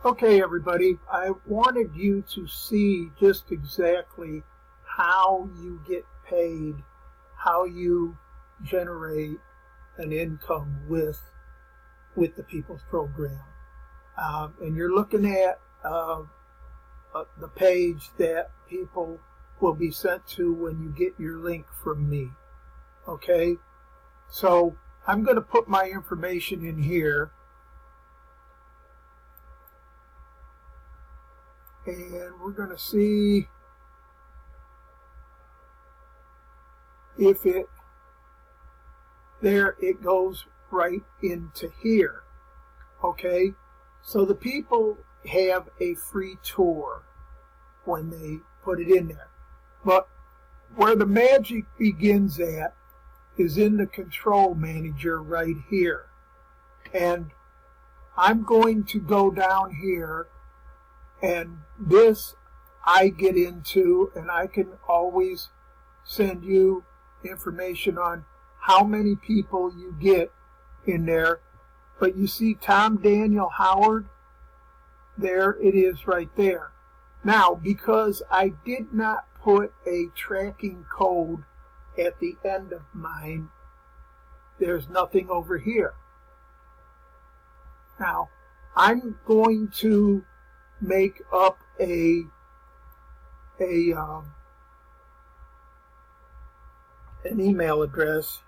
Okay, everybody, I wanted you to see just exactly how you get paid, how you generate an income with the People's Program. And you're looking at the page that people will be sent to when you get your link from me. Okay, so I'm going to put my information in here. And we're going to see if it goes right into here. Okay, so the people have a free tour when they put it in there. But where the magic begins at is in the control manager right here. And I'm going to go down here, and this I get into, and I can always send you information on how many people you get in there. But you see Tom Daniel Howard, there it is right there. Now, because I did not put a tracking code at the end of mine, there's nothing over here. Now, I'm going to make up an email address,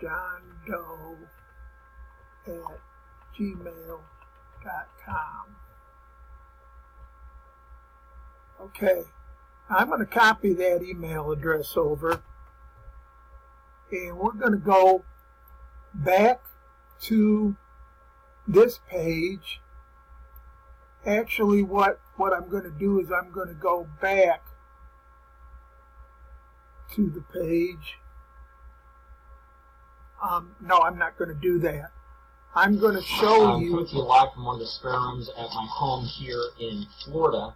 johndoe@gmail.com. Okay, I'm going to copy that email address over, and we're going to go back to this page. Actually, what I'm going to do is I'm going to go back to the page. No, I'm not going to do that. I'm going to show you. I'm coming to you live from one of the spare rooms at my home here in Florida.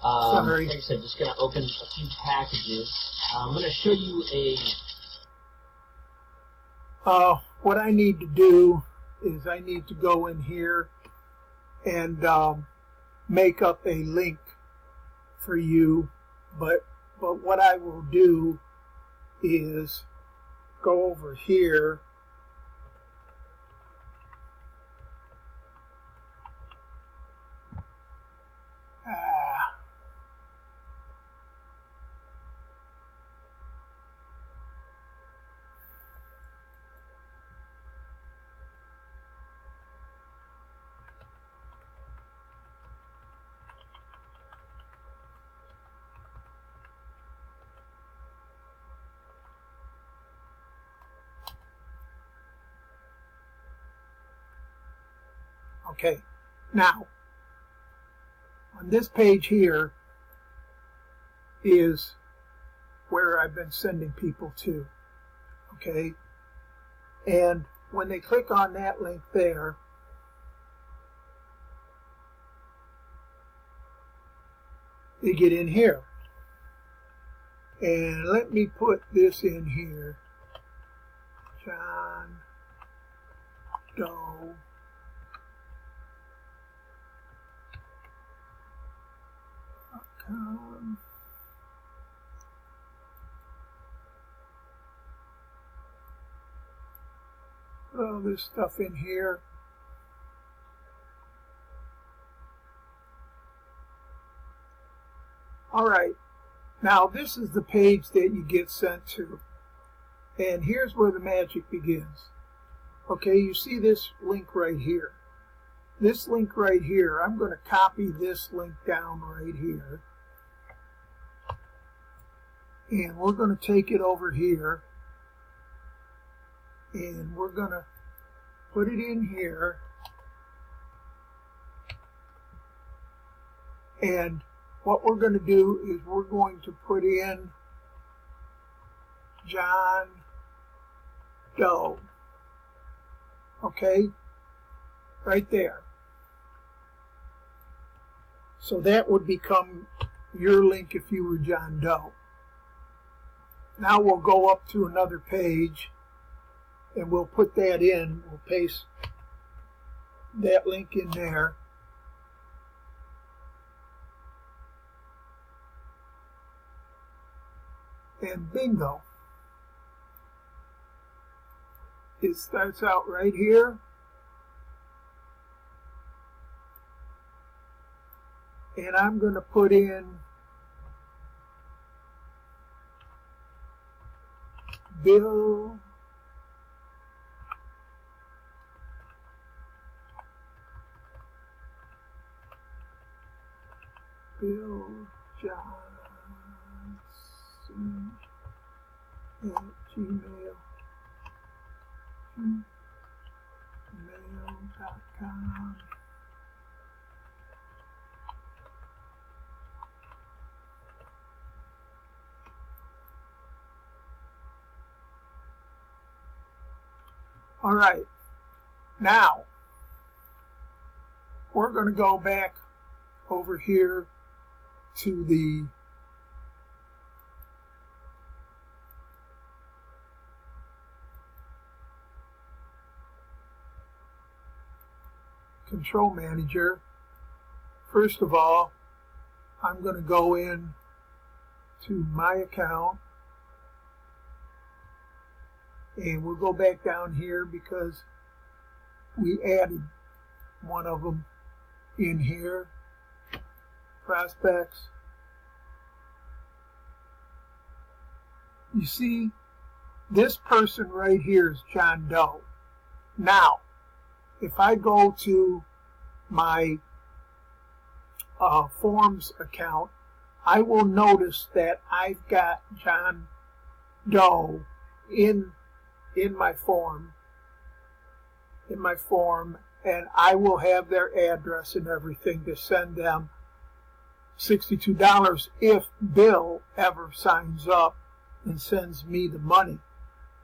Sorry. Like I said, just going to open a few packages. I'm going to show you what I need to do is I need to go in here and make up a link for you. But what I will do is go over here . Okay, now on this page here is where I've been sending people to. Okay, and when they click on that link there, they get in here. And let me put this in here. John Doe . Put all this stuff in here. All right, now this is the page that you get sent to, and here's where the magic begins. Okay, you see this link right here. This link right here, I'm going to copy this link down right here. And we're going to take it over here. And we're going to put it in here. And what we're going to do is we're going to put in John Doe. Okay? Right there. So that would become your link if you were John Doe. Now we'll go up to another page and we'll put that in. We'll paste that link in there. And bingo. It starts out right here. And I'm going to put in Bill Johnson at gmail.com. All right, now we're going to go back over here to the Control Manager. First of all, I'm going to go in to my account. And we'll go back down here because we added one of them in here. Prospects. You see, this person right here is John Doe. Now, if I go to my forms account, I will notice that I've got John Doe in my form, and I will have their address and everything to send them $62 if Bill ever signs up and sends me the money.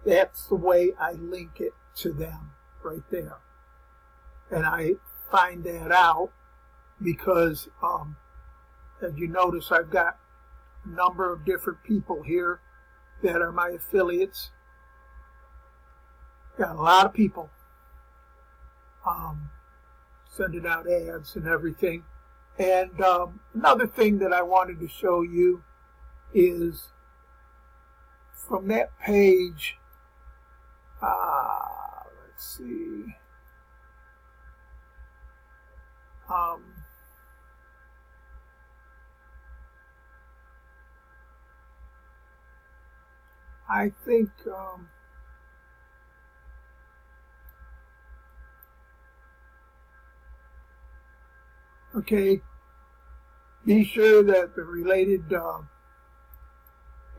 That's the way I link it to them right there. And I find that out because, as you notice, I've got a number of different people here that are my affiliates. Got a lot of people sending out ads and everything. And another thing that I wanted to show you is from that page, let's see, I think okay, be sure that the related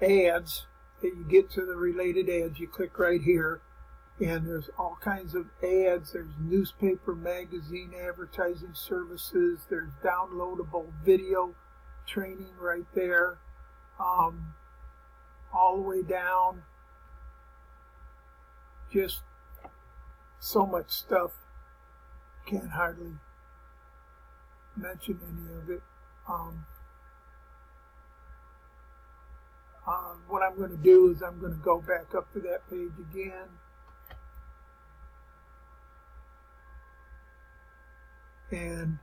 ads, that you get to the related ads, you click right here, and there's all kinds of ads. There's newspaper, magazine, advertising services. There's downloadable video training right there, all the way down. Just so much stuff, can't hardly mention any of it. What I'm going to do is I'm going to go back up to that page again. And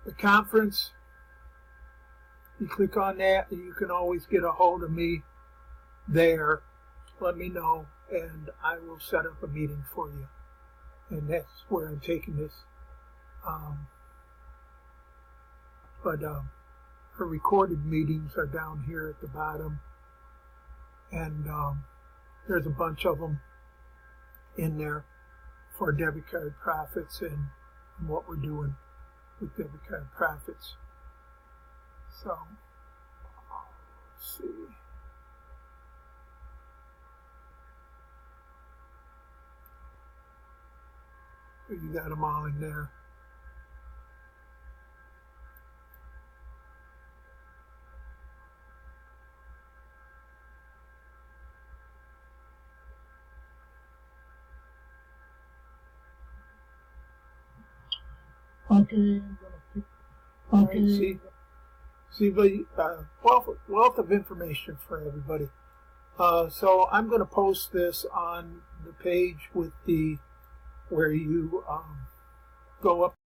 the conference, you click on that, and you can always get a hold of me there. Let me know, and I will set up a meeting for you. And that's where I'm taking this. Her recorded meetings are down here at the bottom, and there's a bunch of them in there for debit card profits and what we're doing with debit card profits. So, let's see. So you got them all in there. Okay, I'm gonna pick. Okay. See, wealth of information for everybody. So I'm going to post this on the page with the where you go up